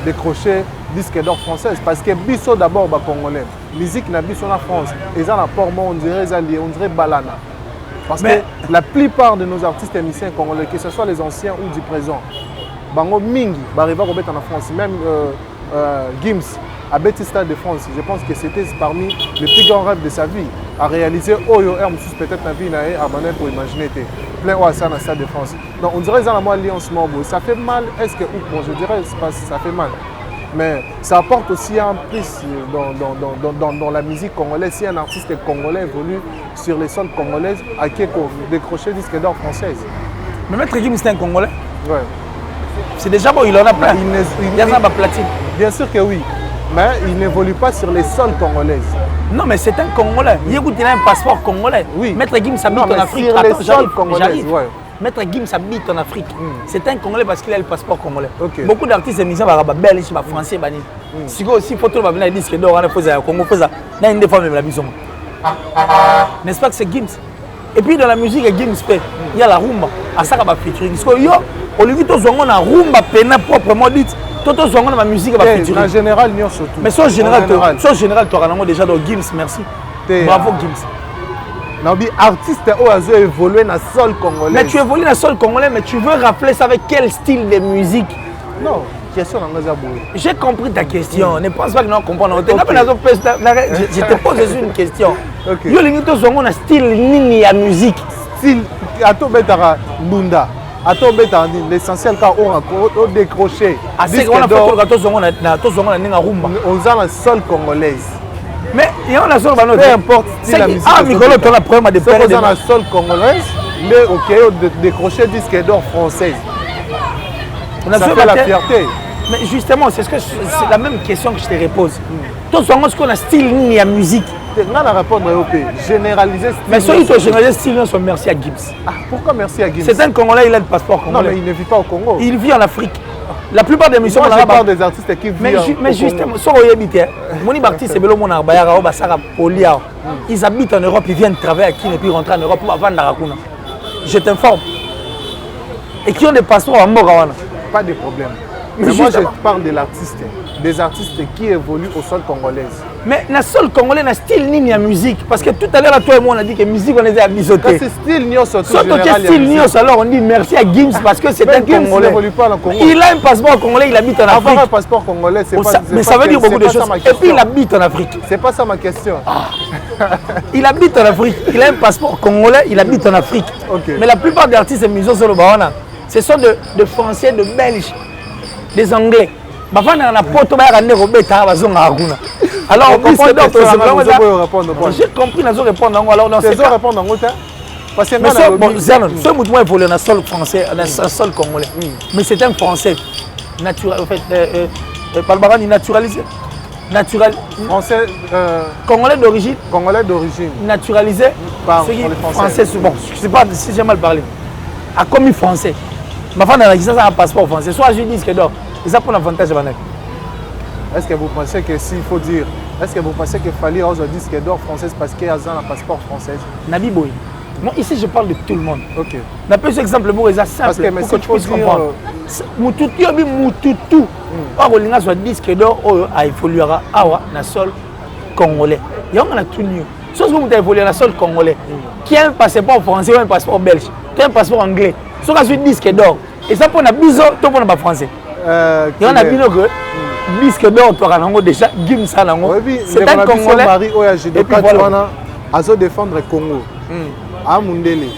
décroché disque d'or française parce que biso d'abord ba congolais musique na biso na France et ça rapport on dirait balana parce que la plupart de nos artistes et musiciens congolais que ce soit les anciens ou du présent bango mingi ba arriver à en France même Gims à Betty Stade de France je pense que c'était parmi les plus grands rêves de sa vie à réaliser Oyo Hermsus peut-être un vie à manière pour imaginer plein ou à ça dans sa défense. Donc on dirait que dans la alliance Mambo, ça fait mal. Est-ce que bon, je dirais pas ça fait mal. Mais ça apporte aussi un plus dans la musique congolaise. Si un artiste congolais évolue sur les sols congolaises, à qui décrocher disque d'or française. Mais Maître Gims, c'est un Congolais. Ouais. C'est déjà bon, il en a plein. Il y a ça, platine. Bien sûr que oui. Mais il n'évolue pas sur les sols congolaises. Non, mais c'est un Congolais. Il a un passeport congolais. Oui. Maître Gims habite en Afrique. Sur les sols congolaises, ouais. Maître Gims habite en Afrique. C'est un Congolais parce qu'il a le passeport congolais. Okay. Beaucoup d'artistes émissions belges, français, si vous aussi photo va venir disque d'or, on a Congo, on a une fois même la maison. N'est-ce pas que c'est Gims? Et puis dans la musique Gims fait, il y a la rumba. À ça va featuring. Parce que yo, au lieu de on a rumba pena proprement dit, tout on a la musique va featuring. En général, non surtout. Mais soit général, tu as déjà dans Gims, merci. Bravo Gims. Nabi artiste a évolué dans le sol congolais. Mais tu évolues dans le sol congolais, mais tu veux rappeler ça avec quel style de musique? Non, question j'ai compris ta question. Ne pense pas que nous comprenons. Je te pose une question. Yo lingi to zongo na style nini ya musique. Style ato betara bunda. Ato betara l'essentiel quand on décroché. C'est qu'on a fait to zongo na ninga rumba. On a la sol congolaise. Mais il y a la sol bano. Peu importe si la musique. Ah Mikolo ton la problème de perdre dans la sol congolaise, mais OK décrocher disque d'or française. On a fait la fierté. Mais justement, c'est la même question que je te repose. Tout ce qu'on a style ni la musique. On a répondre au pays. Généraliser style. Mais celui qui a généralisé style, c'est merci à Gims. Ah, pourquoi merci à Gims? C'est un Congolais, il a le passeport congolais. Non, mais il ne vit pas au Congo. Il vit en Afrique. La plupart des musiciens, je parle des artistes qui vivent au Congo. Mais justement, mon artiste, c'est ils habitent en Europe, ils viennent travailler à Kin et puis rentrer en Europe pour vendre la Rakuna. Je t'informe. Et qui ont des passeports en Morawana. Pas de problème. Mais moi, je parle de l'artiste, des artistes qui évoluent au sol congolais. Mais le sol congolais n'a style ni la musique. Parce que tout à l'heure, toi et moi, on a dit que la musique, on les a biseautés. C'est style Nios, surtout. Style Nios, alors on dit merci à Gims parce que c'est un Congolais. N'évolue pas au Congo. Il a un passeport congolais, il habite en Afrique. Avoir un passeport congolais, c'est pas. Mais ça veut dire beaucoup de choses. Et puis il habite en Afrique. C'est pas ça ma question. Il habite en Afrique. Il a un passeport congolais, il habite en Afrique. Mais la plupart des artistes et musiciens sur le Bawana, ce sont de Français, de Belges, des Anglais. Alors, j'ai compris, nous répondre. Alors, dans ce cas, parce que ce mouvement évolue dans le sol français, dans le sol congolais. Mais c'est un Français naturel, en fait, Palbarani naturalisé. Français, Congolais d'origine. Naturalisé par les Français. Bon, je ne sais pas si j'ai mal parlé. A commis français. Ma femme a un passeport français. Soit je dis que d'or. Ils ont un avantage. Est-ce que vous pensez que s'il faut dire, est-ce que vous pensez qu'il fallait un disque d'or française parce qu'il y a un passeport français? Nabi Boy. Moi ici je parle de tout le monde. Ok. Un peu exemple simple parce que, pour que tu puisses comprendre. Mututu yobi mututu. Or linga soit disque d'or a évoluera awa na sol congolais. Il y a un tout mieux. Sauf que vous avez évolué na sol congolais. Qui a un passeport français ou un passeport belge, qui a un passeport anglais. Sauf que disque d'or. Et ça pour na biso, tout pour na français. Il y en a bien que disque d'or tu as déjà Gims Salango. C'est un Congolais. Et puis voilà. Azo défendre le Congo. À Mundele.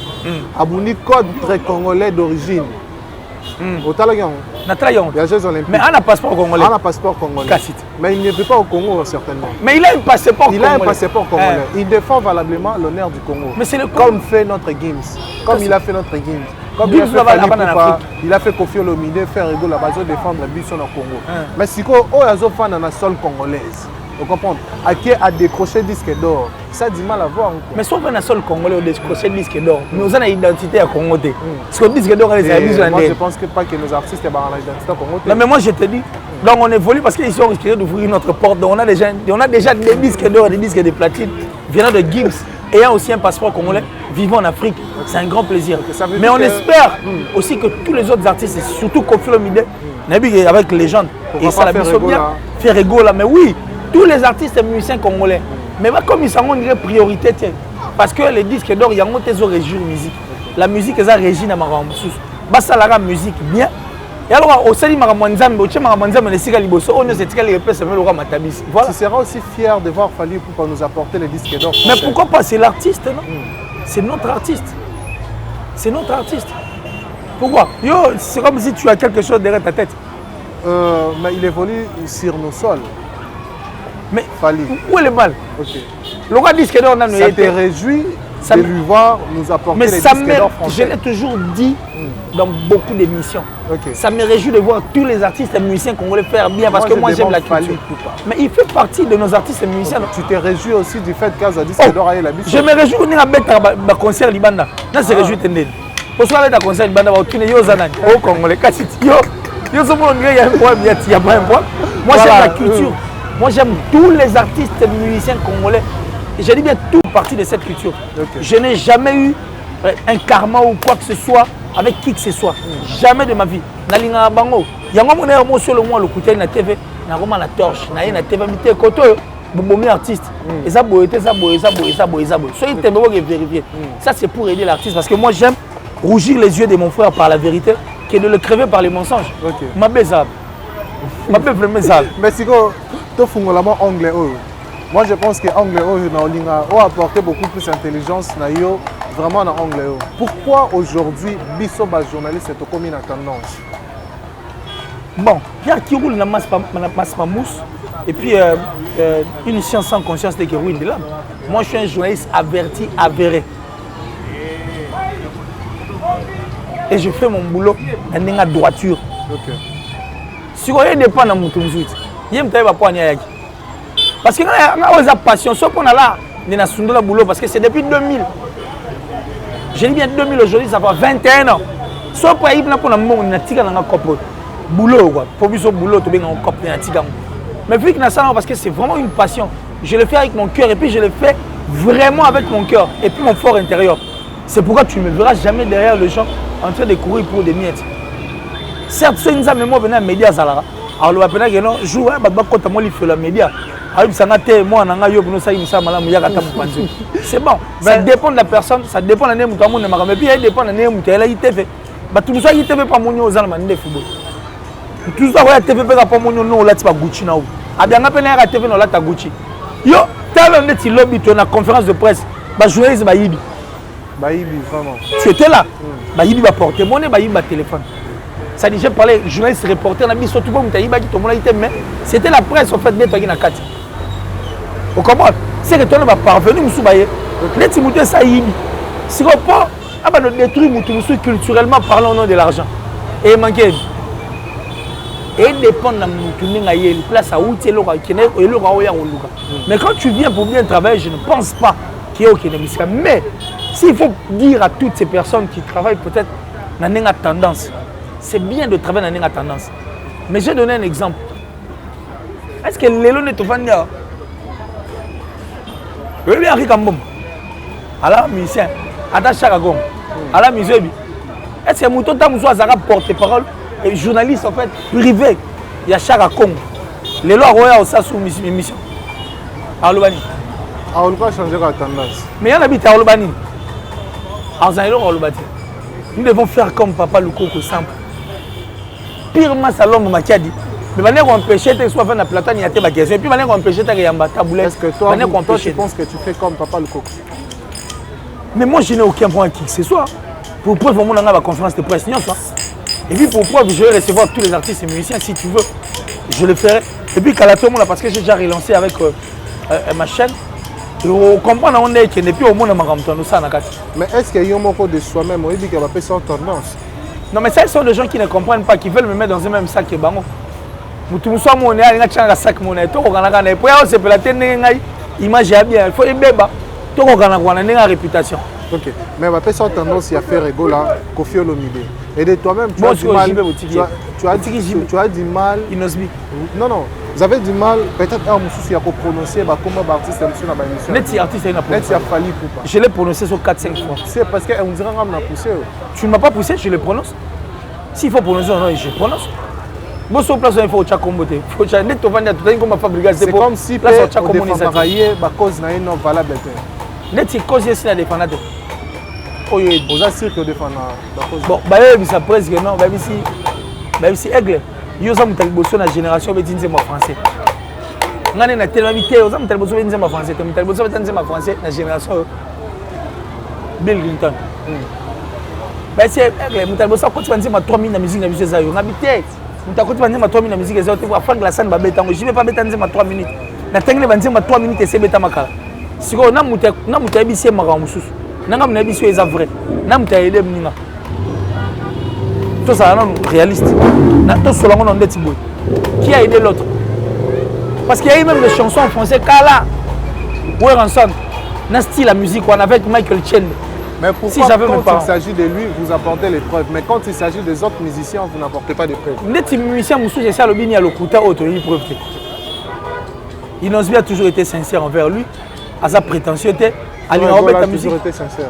Abouni code très congolais d'origine. Au Talayon. Mais on a passeport congolais. On a passeport congolais. Mais il ne vit pas au Congo certainement. Mais il a un passeport congolais. Il a un passeport congolais. Il défend valablement l'honneur du Congo. Mais c'est le comme fait notre Gims. Comme il a fait notre Gims. Comme il a fait Kofi Olomide, faire Ego la base défendre le but sur le Congo. Mais si on a fan dans la sol congolaise, vous comprenez? À qui a décroché disque d'or, ça a du mal à voir. Mais si on a sol congolais, on a décroché disque d'or. Nous avons une identité à Congo. Parce que disque d'or, c'est la moi je pense que pas que nos artistes ont l'identité à Congo. Non mais moi je te dis, donc on évolue parce qu'ils sont risqués d'ouvrir notre porte. Donc on a déjà des disques d'or, des disques de platine venant de Gims. Ayant aussi un passeport congolais, vivant en Afrique, c'est un grand plaisir. Mais on espère aussi que tous les autres artistes, et surtout Kofi Olomide, avec les gens, et ça la mission bien, faire ego là. Mais oui, tous les artistes et musiciens congolais, mais comme ils sont en priorité, parce que les disques d'or, il y a un région musique. La musique, c'est la régie dans ma musique bien, Et alors, au sein de Maramonzam, au sein de Maramonzam, on est si liboso, on est si calé repère, ça veut le roi Matabis. Voilà. Tu seras aussi fier de voir Fally Ipupa nous apporter les disques d'or. Mais pourquoi pas? C'est l'artiste, non? C'est notre artiste. C'est notre artiste. Pourquoi? Yo, c'est comme si tu as quelque chose derrière ta tête. Mais il évolue sur nos sols. Mais Fally. où est le mal? Ok. Le roi disque d'or, on a ça te réjouit de lui voir nous apporter mais les ça disques d'or français. Je l'ai toujours dit dans beaucoup d'émissions. Okay. Ça me réjouit de voir tous les artistes et musiciens congolais faire bien parce que moi j'aime la culture. Mais il fait partie de nos artistes et musiciens. Okay. Tu te réjouis aussi du fait qu'Aza disque d'or aille la biche. Je me réjouis qu'on ait un concert Libanda. Non, c'est réjouis Tendel. Pour soi, avec un concert Libanda, on tourne yo Zanan au Congolais. Yo, il y a un problème, il n'y a pas un problème. Moi j'aime la culture. Moi j'aime tous les artistes et musiciens congolais. Et je dis bien toute partie de cette culture. Okay. Je n'ai jamais eu un karma ou quoi que ce soit avec qui que ce soit. Jamais de ma vie. Nalinga bango. Yango mon air sur le mois le côté na TV, na roma la torche, na na TV mité koto bobomi artiste. Et ça boyete ça boye ça boye ça boye ça boye. Soyez témoin et vérifier. Ça c'est pour aider l'artiste parce que moi j'aime rougir les yeux de mon frère par la vérité que de le crever par les mensonges. Okay. Ma bézab. Ma bé vraiment ça. Mais si go to fungolama anglais moi je pense que anglais a apporté beaucoup plus d'intelligence na yo vraiment dans anglais. Pourquoi aujourd'hui biso ba journaliste est comme une tendance? Bon, il y a qui roule la masse pas mousse et puis une science sans conscience de qui roule de là. Moi je suis un journaliste averti, avéré. Et je fais mon boulot dans une droiture. OK. Si vous dépend de mon tout il y a pas pour yaki. Parce que on a passion, ce qu'on a là, on a sondé le boulot parce que c'est depuis 2000. Je dis bien 2000 aujourd'hui, ça fait 21 ans. Soit pour y pour on a tiré dans un cop boulot quoi. Pour bien ce boulot, tu bien un cop na tiré. Mais vu que na ça parce que c'est vraiment une passion. Je le fais avec mon cœur et puis je le fais vraiment avec mon cœur et puis mon fort intérieur. C'est pourquoi tu ne me verras jamais derrière les gens en train de courir pour des miettes. Certes, c'est une mémoire venant des médias Zalara. Alors le appel que non, joue bah quand moi il fait la média. C'est bon, ça dépend de la personne, ça dépend de la personne, mais puis ça dépend de la personne. Tout ça, il TV pas mon aux Allemands de football. Tout ça, il TV pas mon nom là, tu vas Gucci now. A bien appelé la TV non là, tu Gucci. Yo, tu as un petit lobby, tu as une conférence de presse, bah journaliste bah Yibi. Bah Yibi vraiment. Tu étais là, bah Yibi va porter monnaie, bah Yibi va téléphone. Ça dit, j'ai parlé, journaliste, reporter, on a mis surtout pas où mais c'était la presse en fait d'être à Kati. Vous comprenez? C'est que tu vas parvenir, vous ça si on pas, on détruire culturellement parlant au nom de l'argent. Et manquer. Et dépend de la place à où tu es, mais quand tu viens pour bien travailler, je ne pense pas qu'il y ait aucun musique. Mais s'il faut dire à toutes ces personnes qui travaillent peut-être dans une tendance, c'est bien de travailler dans une tendance. Mais je vais donner un exemple. Est-ce que l'élo n'est pas vendu? Oui, bien, Rikambom. Alors, musicien, attache chaque gomme. Alors, musée, est-ce que Mouton Tamousso a porte-parole et journaliste en fait privé? Il y a chaque gomme. Les lois royales aussi sous émission. À Olubani. À Olubani, changer la tendance. Mais il y a un habit à Olubani. À Olubani. Nous devons faire comme Papa Lukoko simple. Pirement salon Makiadi. Mais maintenant qu'on empêche de soit faire la platane, il y a des questions. Et puis maintenant qu'on empêche de faire la taboulette. Est-ce que toi, tu penses que tu fais comme Papa Lukoko? Mais moi, je n'ai aucun point qui que ce soit. Pour preuve, on a la conférence de presse. Et puis pour preuve, je vais recevoir tous les artistes et musiciens si tu veux. Je le ferai. Et puis, parce que j'ai déjà relancé avec ma chaîne. On comprend qu'on est et puis au monde mais est-ce qu'il y a un mot de soi-même? On dit qu'il va passer sans tendance. Non, mais ça, ce sont des gens qui ne comprennent pas, qui veulent me mettre dans un même sac que Bango. Mutu soit mon nez, il a un sac mon nez. Tout le monde a pour se plater image bien. Il faut les bébés. Tout le monde a une réputation. Ok, mais on va passer sans tendance, il y a fait rigola, Kofi Olomide. Et de toi-même, tu as du mal. Inosbi. Non, non. Vous avez du mal, peut-être un souci à prononcer comment artiste est sur la émission. Net artiste est Net Fally Ipupa. Je l'ai prononcé sur 4-5 fois. C'est parce qu'on dirait qu'on m'a poussé. Tu ne m'as pas poussé, je le prononce. S'il faut prononcer, non, je prononce. Bon, sur place, il faut que comboter. C'est comme si on défend marié, ma cause n'est pas valable. Net cause est la défendre. Vous assurez que défendre. Bon, ça presque non, ici. bah si aigle yo ça mutal bosso na génération be dinze ma français ngane na tellement vite yo ça mutal bosso be dinze ma français te mutal bosso be dinze ma français na génération Bill Clinton bah si aigle mutal bosso ko tsanze ma 3000 na musique na biso za yo ngabite mutal ko tsanze ma 3000 na musique za yo te afang la scène ba betango je vais pas betanze ma 3 minutes na tengele banze ma 3 minutes et c'est beta makala siko na mutal bisie maka mususu nanga mna biso eza vrai na mutal ele mninga tout ça non réaliste tout cela on est boy qui a aidé l'autre parce qu'il y a eu même des chansons en français Kala ouais ensemble na style la musique on avait Michael Chen mais pourquoi si quand il s'agit de lui vous apportez les preuves mais quand il s'agit des autres musiciens vous n'apportez pas de preuves les musiciens moussou j'ai ça le bini à l'okuta auto il preuve Inosbi a toujours été sincère envers lui à sa prétentieuseté.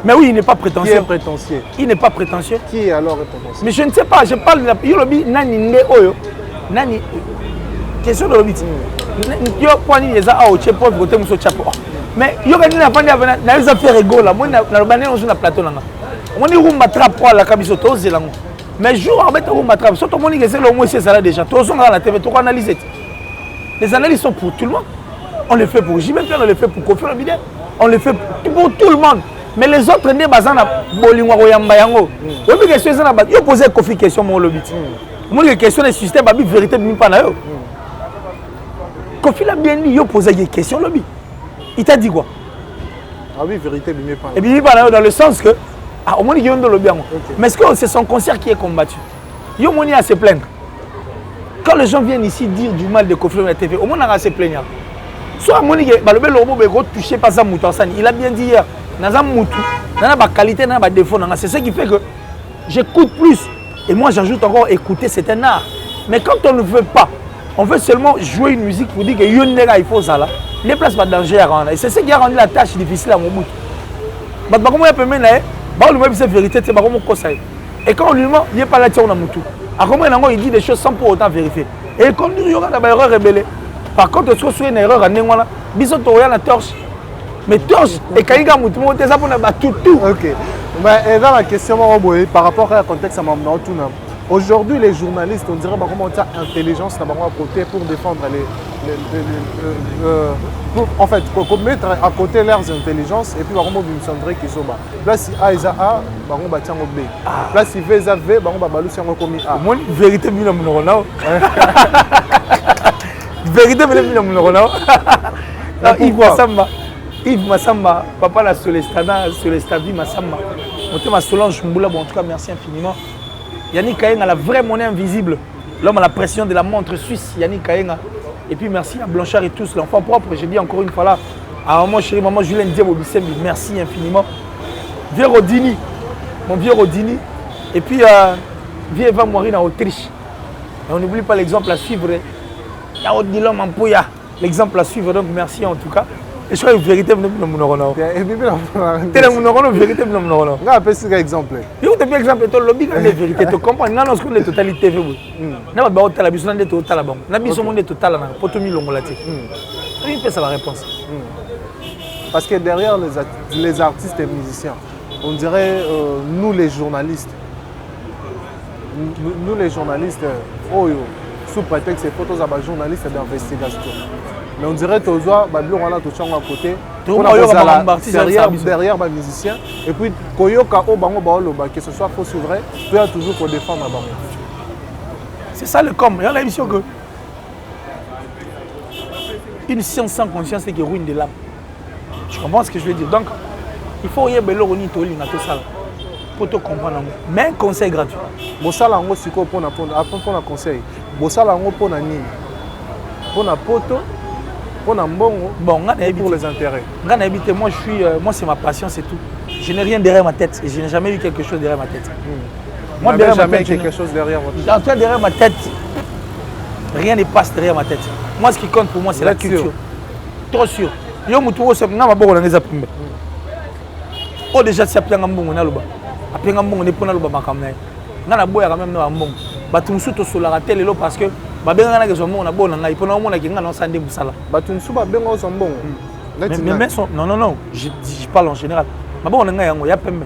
Mais oui, il n'est pas prétentieux. Qui est prétentieux? Il n'est pas prétentieux. Qui est alors prétentieux? Mais je ne sais pas, je parle de la Yolobi Nani Nde Oyo. Nani. Question de l'obit. Yo poni les a au chepo voter muso chapo. Mais yo gani na pandi avana na les affaires égaux là. Moi na lobane on na plateau là. On dit rumba trap pour la kabiso to zelango. Mais jour avec rumba trap, surtout moni que c'est le moins c'est ça là déjà. Tout sont dans la TV, tout analyser. Les analyses sont pour tout le monde. On les fait pour JB, on les fait pour Kofi Olomide, on les fait pour tout le monde. Mais les autres, ne basent pas Bolingo Yamba Yango. Vous avez question, vous posez Kofi question mon lobby. Moi les questions des systèmes, la vérité même pas là. Kofi l'a bien dit, il posé des questions lobby. Il t'a dit quoi? Ah oui, vérité même pas là. Et bien il pas là dans le sens que au moins il y a un lobby. Mais est-ce que c'est son concert qui est combattu? Il y a un à se plaindre. Quand les gens viennent ici dire du mal de Kofi Olomide TV, au moins on a à se plaindre. Soit Monique, le lobo touché par sa mouton. Il a bien dit hier, dans un mouton, dans la qualité, dans la défaut. C'est ce qui fait que j'écoute plus. Et moi j'ajoute encore écouter, c'est un art. Mais quand on ne veut pas, on veut seulement jouer une musique pour dire que il faut ça là. Les places pas danger à rendre. Et c'est ce qui a rendu la tâche difficile à mon bout. Comment il peut mener, c'est vérité, c'est comment conseil. Et quand on lui demande, il n'est pas là, on a mouton. À comment il dit des choses sans pour autant vérifier. Et quand il y a une erreur rebelle. Par contre, si vous avez une erreur, vous avez la torche. Mais torche, et quand il y a un ça pour tout. Ok. Mais dans la question, par rapport à contexte, aujourd'hui, les journalistes, on dirait comment tu as intelligence à côté pour défendre en fait, pour mettre à côté leurs intelligences et puis comment vous me qu'ils sont bas. Là, si A est A, on va tirer B. Là, si V est V, on va balancer un commis A. Moi, vérité, vérité, Yves Massamba, papa la Solestavi Massamba. Ma Solange Mboula, en tout cas, merci infiniment. Yannick Kayenga, la vraie monnaie invisible. L'homme à la pression de la montre suisse, Yannick Kayenga. Et puis merci à Blanchard et tous, l'enfant propre. J'ai dit encore une fois là, à maman chérie, maman Julien Diabo Bissembi, merci infiniment. Vieux Rodini, mon vieux Rodini. Et puis, vieux Eva Moirine en Autriche. Et on n'oublie pas l'exemple à suivre. Il y a Odilom en Pouya, l'exemple à suivre, donc merci en tout cas. Et je crois que la vérité, vous avez la vérité, vous avez un petit exemple. Je vous donne un exemple, tu as lobby de vérité, tu comprends, nous avons la totalité. Nous avons la vision de total. Nous avons vision de total. Pour tout le monde, c'est la réponse. Parce que derrière les artistes et musiciens, on dirait nous les journalistes, sous prétexte que c'est photos à journalistes d'investigation. Mais on dirait que tu as à côté, derrière les musiciens, et puis que ce soit faux ou vrai, tu as toujours pour défendre. C'est ça le com. Il y a l'émission que une science sans conscience c'est qui ruine de l'âme. Tu comprends ce que je veux dire? Donc, il faut y avoir tout ça pour te comprendre. Mais un conseil gratuit. Bon, ça, c'est quoi pour un conseil? Bon, ça, pour un nid. Pour un poteau. Pour les intérêts. Moi, c'est ma passion, c'est tout. Je n'ai rien derrière ma tête et je n'ai jamais eu quelque chose derrière ma tête. Moi, jamais quelque chose derrière votre tête. Derrière ma tête, rien ne passe derrière ma tête. Moi, ce qui compte pour moi, c'est la culture. Trop sûr. Yo mutuo c'est nga maboko ngeza pimbe. O déjà si apia ngambongo na loba. Apia ngambongo ne pona loba makamna. Nga na boya quand même na mbongo. Batumsu to solara telelo parce que babenga na kezo mbongo na bona ngai pona mona kinga na sande musala. Batumsu babenga o mbongo. Non, je parle en général. Maboko nga yango ya pembe.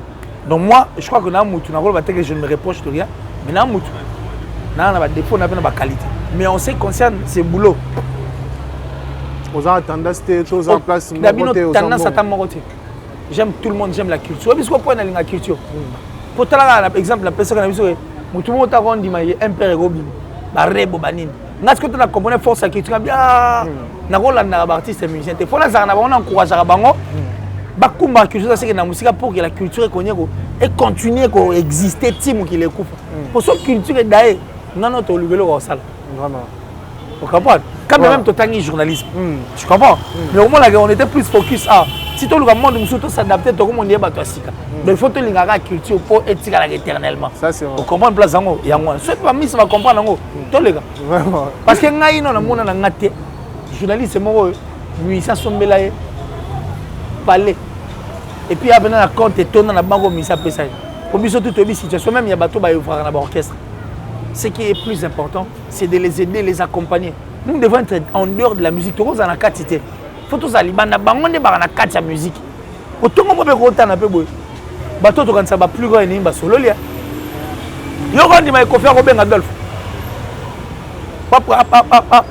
Donc moi, je crois que na mutu na loba que je ne me reproche de rien, mais na mutu. on a des défauts, on a des qualités. Mais en ce qui concerne ces boulots, vous avez tendance à choses en place. Tendance à t'amorer. J'aime tout le monde, j'aime la culture. Parce qu'on prend la culture. Pour par exemple, la personne qui a dit tout le monde a rendu un père Robin, Barrebo Banine. Nous avons compris force la culture. Nous avons un artiste et musicien. Il faut encourager les gens. Bakumba culture c'est que la musique pour que la culture et continue à exister tim qui les coupe pour cette culture d'ailleurs non notre lever au salle vraiment vous comprenez quand même tout temps journalisme tu comprends mais au moins là on était plus focus à si tout le monde nous surtout s'adapter tout comme on dit bato sika donc il faut que la culture pour être éternellement ça c'est vrai vous comprenez place yango et yango soit pas mis ça va comprendre yango tous les gars vraiment parce que ngai non na mona na ngate journaliste mo musicien sombela parler. Et puis, il y a un compte étonnant dans la banque au ministère de pour nous, toute une situation, même il y a bateau dans l'orchestre. Ce qui est plus important, c'est de les aider, les accompagner. Nous devons être en dehors de la musique. Tout le monde a une quantité. Il faut tous aller dans la banque, on est dans la quantité de musique. Pour tout le monde, on peut un peu de bateau, tu as plus grand et solo. Il y a des gens qui ont Robin Adolphe.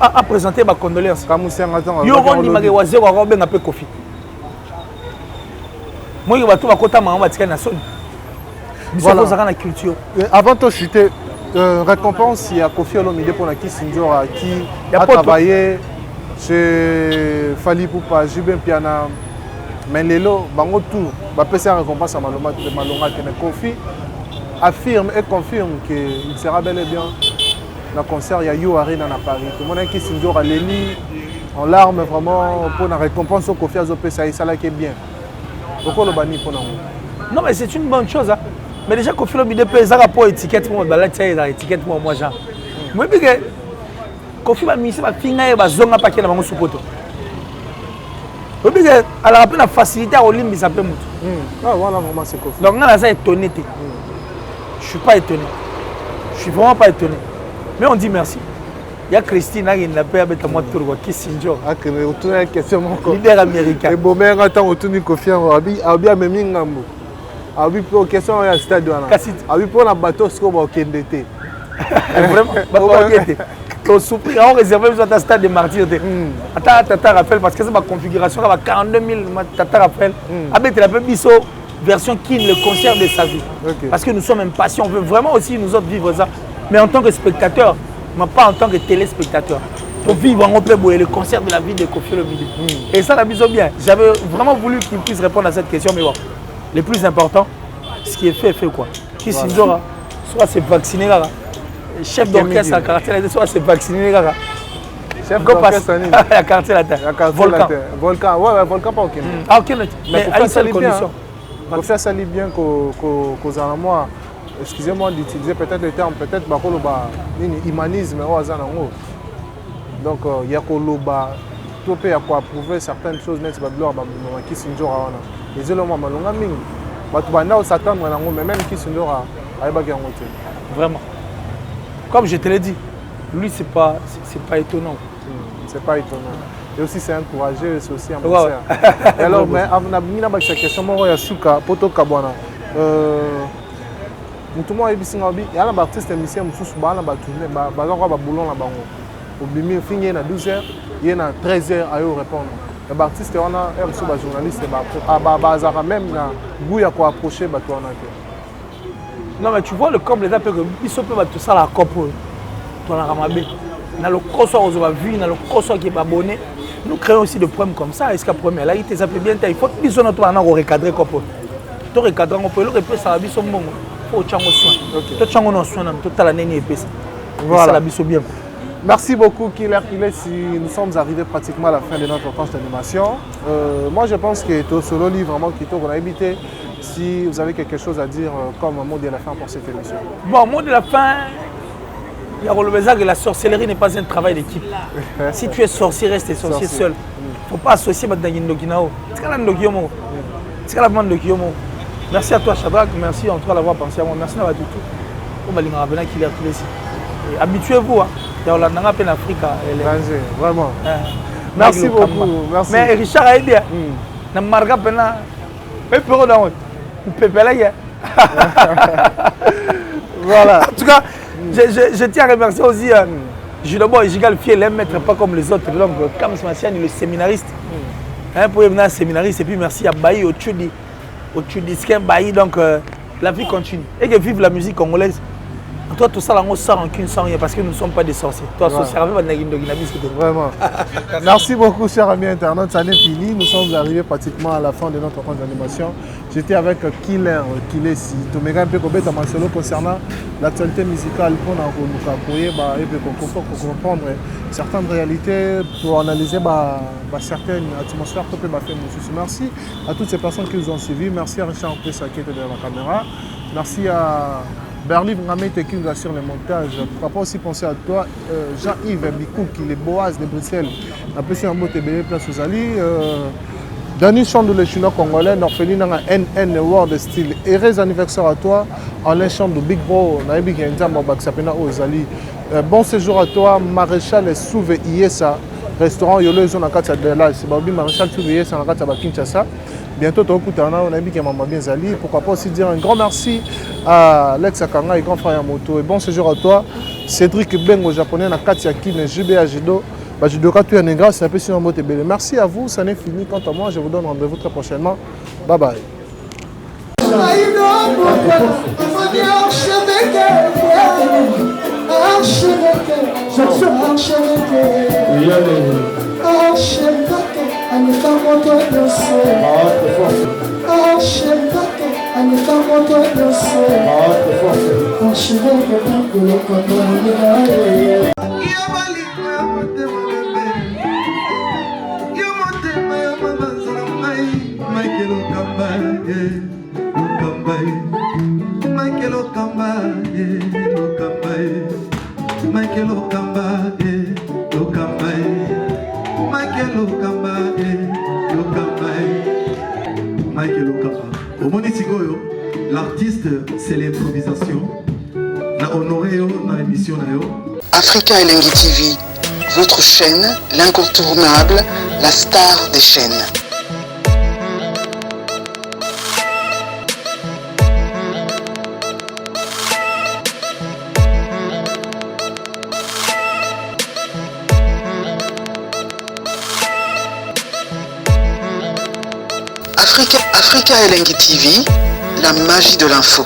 À présenter ma condoléance. Il y a des gens qui ont Robin un peu Kofi. Moi, je vais tout côté la culture. Avant de chuter, récompense, il y a Kofi Olomide pour qui a travaillé chez Fali Poupa, Jubin Piana, mais Lelo, Bango tout, c'est une récompense à Malonga. Kofi affirme et confirme qu'il sera bel et bien dans le concert il y a You Arena à Paris. Tout le monde qui s'indure à Léli, en larmes vraiment pour la récompense au Kofi Azopé, ça qui est bien. Non, mais c'est une bonne chose. Hein. Mais déjà, Kofi Olomide peut avoir pour étiquette, moi, étiquette, moi, genre. Moi, je dis Kofi va misser ma fille, va zonga paquet dans mon soupoto. Je dis à la rappel, la facilité à Olympe, ça peut monter. Voilà, vraiment, c'est Kofi. Donc, là, ça étonné. Je ne suis pas étonné. Je ne suis vraiment pas étonné. Mais on dit merci. Il y a Christine qui n'a pas été moi tout le Kissinger. Leader américain. Et bon, mais attends, on tourne confiant. Abi a même ngambo. Abi pour question à stade là. Abi pour la bateau ce qu'on va kendete. Vraiment, bateau kendete. Au soupir, on réserve besoin d'un stade de martyrs. Attends, rappelle parce que c'est ma configuration là 42 000 tata rappelle. Abi tu l'appelles biso version Kin le concert de sa vie. Parce que nous sommes impatients, on veut vraiment aussi nous autres vivre ça. Mais en tant que spectateur, mais pas en tant que téléspectateur. Pour vivre en plein le concert de la vie de Kofi Olomide. Et ça, la mise bien. J'avais vraiment voulu qu'il puisse répondre à cette question, mais bon, le plus important, ce qui est fait quoi. Qui s'indora, soit c'est vacciné, là. Chef d'orchestre à quartier, soit c'est vacciné, là. Chef d'orchestre à quartier la terre. Volcan. Volcan, ouais, volcan pas ok. Ah, ok, mais à une seule condition. Pour faire ça bien qu'aux Alamois. Excusez-moi d'utiliser peut-être le terme, peut-être humanisme au hasard. Donc il y a tout peut approuver certaines choses, mais c'est pas de l'or qui s'indura. Les éléments malonga ming. Batubana s'attendre à mais même qui s'indura à vraiment. Comme je te l'ai dit, lui c'est pas étonnant. C'est pas étonnant. Et aussi c'est encouragé, c'est aussi un bon. Alors mais avant de cette question, moi il y a Souka Poto Kabwana. Tout le monde est ici, il y a un artiste musicien qui est là, il y a un boulon là-bas. Il y a 12h, il y a 13h à répondre. Les artistes, il y a un journaliste, il y a même un goût à approcher. Non, mais tu vois le comble d'état que il se peut tout ça la COP dans la Ramabé. Dans le croissant, on a vu, dans le croissant qui est abonné. Nous créons aussi des problèmes comme ça. Est-ce qu'il y a un problème là, il ça fait bien. Il faut que nous soyons recadrés. Tout recadré, on peut le répéter, ça va bien. Faut que tu soin. Voilà. Merci beaucoup, Killer. Nous sommes arrivés pratiquement à la fin de notre tranche d'animation. Moi, je pense que tout solo livre vraiment qui on a habité. Si vous avez quelque chose à dire comme mot de la fin pour cette émission. Bon, mot de la fin, il y a que la sorcellerie n'est pas un travail d'équipe. Si tu es sorcier, reste sorcier seul. Il ne faut pas associer avec Ndokinao. C'est la demande de Kiyomo. Merci à toi, Shadrach. Merci en tout cas d'avoir pensé à moi. Merci d'avoir tout. Habituez-vous. Il y a un appel en Afrique. Vraiment. Merci beaucoup. Merci. Mais Richard a aidé. Je ne marque pas. Voilà. En tout cas, Je tiens à remercier aussi Julobo et Gigal Fiel, un maître pas comme les autres. Donc, Kams Massiani, le séminariste. Pour venir séminariste. Et puis merci à Baï, au Tchudiskin Baï. Donc, la vie continue. Et que vive la musique congolaise. Toi, tout ça, là, on sort en qu'une sans rien parce que nous ne sommes pas des sorciers. Toi, vraiment. Merci beaucoup, chers amis internautes. Ça n'est fini. Nous sommes arrivés pratiquement à la fin de notre compte d'animation. J'étais avec Killer Kilesi. Tomega un peu concernant l'actualité musicale pour comprendre certaines réalités, pour analyser certaines atmosphères. Merci à toutes ces personnes qui nous ont suivis. Merci à Richard Pessa qui était derrière la caméra. Merci à Berlin Ngamete qui nous assure le montage. Pourquoi pas aussi penser à toi, Jean-Yves Bikou, qui est Boaz de Bruxelles. On peut sur un mot TBE place aux Ali. Dani Chandou, le chinois congolais, Norphéline dans un NN World Style. Heureux anniversaire à toi. Alain Chandou, Big Bro, Naïbi Genzam, Baksapena aux Ali. Bon séjour à toi, Maréchal Souve Iesa, restaurant Yolo Zona Katsa de la. C'est Babi Maréchal Souve Iesa, Nakata Kinshasa. Bientôt, on a bien Zali. Pourquoi pas aussi dire un grand merci à Alex Akanga et grand frère Yamoto. Et bon séjour à toi, Cédric Bengo, japonais, Nakatia Kine, Jubé Ajido. Judoka Tuyanegra, c'est un peu sur un mot TBL. Merci à vous, ça n'est fini. Quant à moi, je vous donne rendez-vous très prochainement. Bye bye. L'artiste, c'est l'improvisation. Na honoré na émission na yo. Africa Elengi TV, votre chaîne, l'incontournable, la star des chaînes. Africa Elengi TV, la magie de l'info.